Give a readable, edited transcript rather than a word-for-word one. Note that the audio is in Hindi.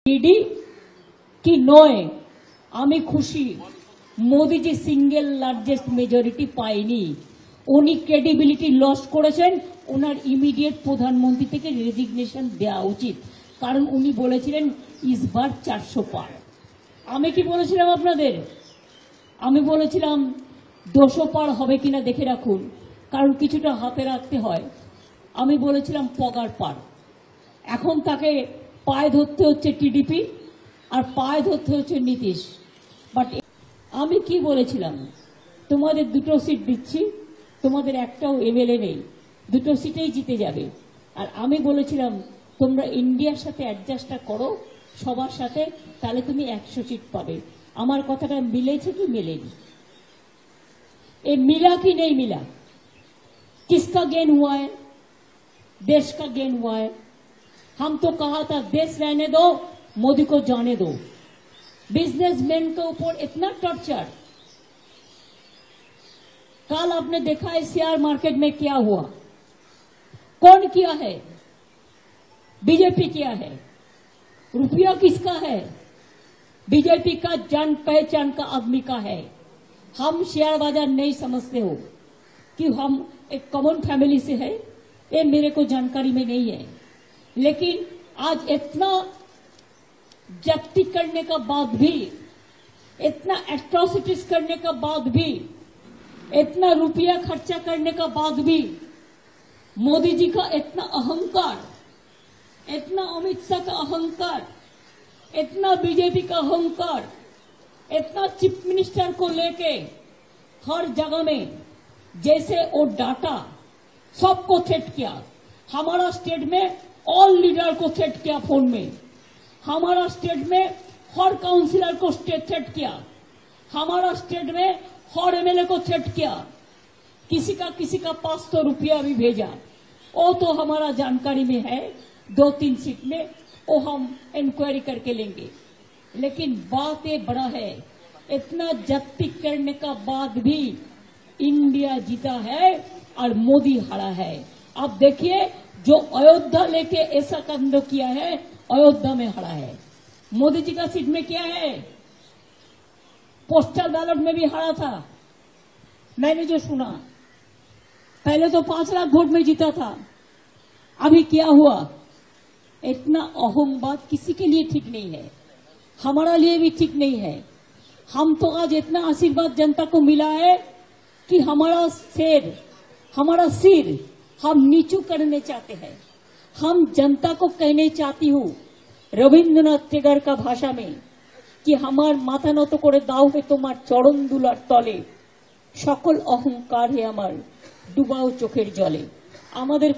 ईडी की नय आमी खुशी Modi ji single largest majority पायनी उनी क्रेडिबिलिटी लस करेছেন ওনার ইমিডিয়েট প্রধানমন্ত্রী থেকে রেজিগনেশন দেওয়া উচিত কারণ উনি বলেছিলেন ইসবার 400 পার। আমি কি বলেছিলাম আপনাদের? আমি বলেছিলাম 200 পার হবে কিনা দেখে রাখুন কারণ কিছুটা হাতে রাখতে হয়। আমি বলেছিলাম পগার পার। এখন তাকে পায়ে ধরতে হচ্ছে টিডিপি আর পায়ে ধরতে হচ্ছে নীতিশ। বাট আমি কি বলেছিলাম, তোমাদের দুটো সিট দিচ্ছি, তোমাদের একটাও এমএলএ নেই, দুটো সিটেই জিতে যাবে। আর আমি বলেছিলাম তোমরা ইন্ডিয়ার সাথে অ্যাডজাস্টটা করো সবার সাথে, তাহলে তুমি 100 সিট পাবে। আমার কথাটা মিলেছে কি मिलेगी? ये मिला कि नहीं मिला? किसका गेन हुआ है? देश का गेन हुआ है। हम तो कहा था देश रहने दो, मोदी को जाने दो। बिजनेसमैन के ऊपर इतना टॉर्चर। कल आपने देखा है शेयर मार्केट में क्या हुआ, कौन किया है? बीजेपी किया है। रुपया किसका है? बीजेपी का, जान पहचान का आदमी का है। हम शेयर बाजार नहीं समझते हो कि हम एक कॉमन फैमिली से है, ये मेरे को जानकारी में नहीं है। लेकिन आज इतना जब्ती करने का बाद भी, इतना एट्रोसिटीज करने का बाद भी, इतना रुपया खर्चा करने का बाद भी मोदी जी का इतना अहंकार, इतना अमित शाह का अहंकार, इतना बीजेपी का अहंकार, इतना चीफ मिनिस्टर को लेके हर जगह में जैसे वो डाटा सबको थ्रेट किया। हमारा स्टेट में ऑल लीडर को थ्रेट किया फोन में, हमारा स्टेट में हर काउंसिलर को थ्रेट किया, हमारा स्टेट में हर एमएलए को थ्रेट किया। किसी का पास तो रुपया भी भेजा, वो तो हमारा जानकारी में है। 2-3 सीट में वो हम इंक्वायरी करके लेंगे। लेकिन बात ये बड़ा है, इतना जब्ती करने का बाद भी इंडिया जीता है और मोदी हारा है। अब देखिए जो अयोध्या लेके ऐसा कांड किया है, अयोध्या में हारा है। मोदी जी का सीट में क्या है? पोस्टल बैलेट में भी हारा था। मैंने जो सुना, पहले तो 5 लाख वोट में जीता था, अभी क्या हुआ? इतना अहंबाद किसी के लिए ठीक नहीं है, हमारा लिए भी ठीक नहीं है। हम तो आज इतना आशीर्वाद जनता को मिला है कि हमारा सिर हम नीचू करने चाहते हैं। हम जनता को कहने चाहती हूँ रविन्द्रनाथ टेगर का भाषा में कि हमार माथा নত করে দাও হে তোমার চরণ দুলার তলে, সকল অহংকার হে আমার ডুবাও চোখের জলে। আমাদের